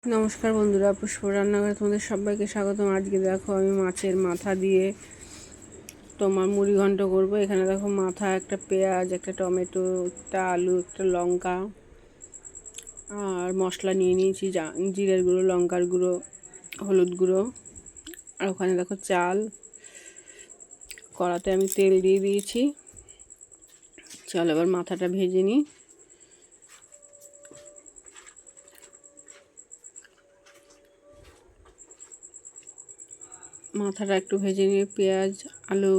নমস্কার বন্ধুরা, পুষ্প রান্নাঘরে তোমাদের সবাইকে স্বাগতম। আজকে দেখো আমি মাছের মাথা দিয়ে তোমার মুড়ি ঘন্ট করবো। এখানে দেখো মাথা, একটা পেঁয়াজ, একটা টমেটো, একটা আলু, একটা লঙ্কা আর মশলা নিয়ে নিয়েছি, জিরের গুঁড়ো, লঙ্কার গুঁড়ো, হলুদ গুঁড়ো। আর ওখানে দেখো চাল। কড়াতে আমি তেল দিয়ে দিয়েছি। চল এবার মাথাটা ভেজে নিই। মাথাটা একটু ভেজে নিয়ে পেঁয়াজ, আলু,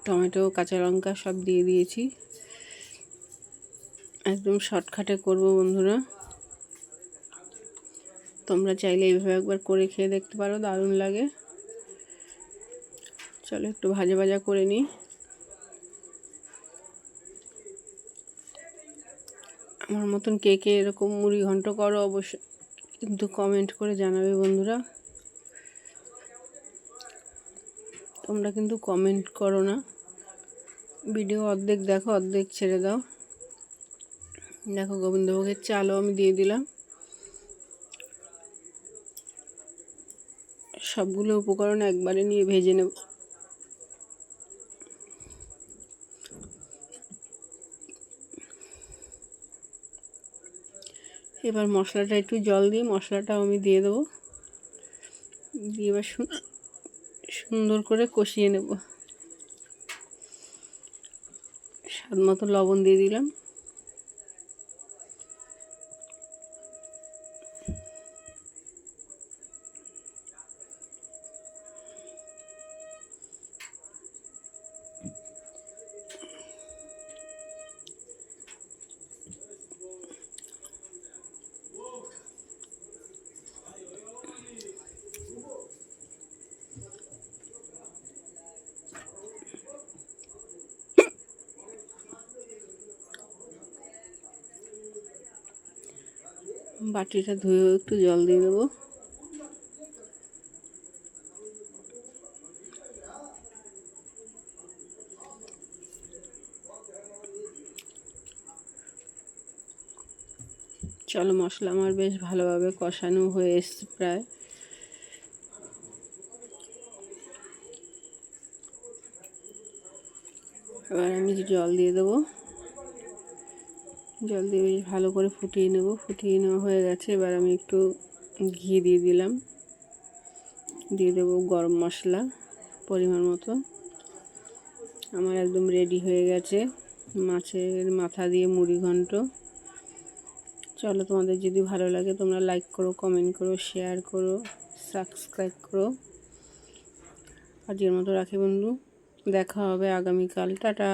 টমেটো, কাঁচা লঙ্কা সব দিয়ে দিয়েছি। একদম শর্টকাটে করব বন্ধুরা। তোমরা চাইলে এইভাবে একবার করে খেয়ে দেখতে পারো, দারুণ লাগে। চলো একটু ভাজা ভাজা করে নিই। আমার মতন কে কে এরকম মুড়ি ঘন্ট করো অবশ্যই কিন্তু কমেন্ট করে জানাবে বন্ধুরা। তোমরা কিন্তু কমেন্ট করো না, ভিডিও অর্ধেক দেখো অর্ধেক ছেড়ে দাও। দেখো গোবিন্দভোগের চালও আমি দিয়ে দিলাম। সবগুলো উপকরণ একবারে নিয়ে ভেজে নেব। এবার মশলাটা একটু জল দিয়ে মশলাটাও আমি দিয়ে দেবো। দিয়ে এবার সুন্দর করে কষিয়ে নেব। স্বাদ মতো লবণ দিয়ে দিলাম। বাটিটা ধুয়ে একটু জল দিয়ে দেবো। চলো মশলা আমার বেশ ভালোভাবে কষানো হয়ে এসছে প্রায়। এবার আমি জল দিয়ে দেবো। জল দিয়ে বেশ ভালো করে ফুটিয়ে নেব। ফুটিয়ে নেওয়া হয়ে গেছে। এবার আমি একটু ঘি দিয়ে দিলাম। দিয়ে দেবো গরম মশলা পরিমাণ মতো। আমার একদম রেডি হয়ে গেছে মাছের মাথা দিয়ে মুড়ি ঘন্ট। চলো তোমাদের যদি ভালো লাগে তোমরা লাইক করো, কমেন্ট করো, শেয়ার করো, সাবস্ক্রাইব করো। আজকের মতো রাখি বন্ধু, দেখা হবে আগামীকাল। টাটা।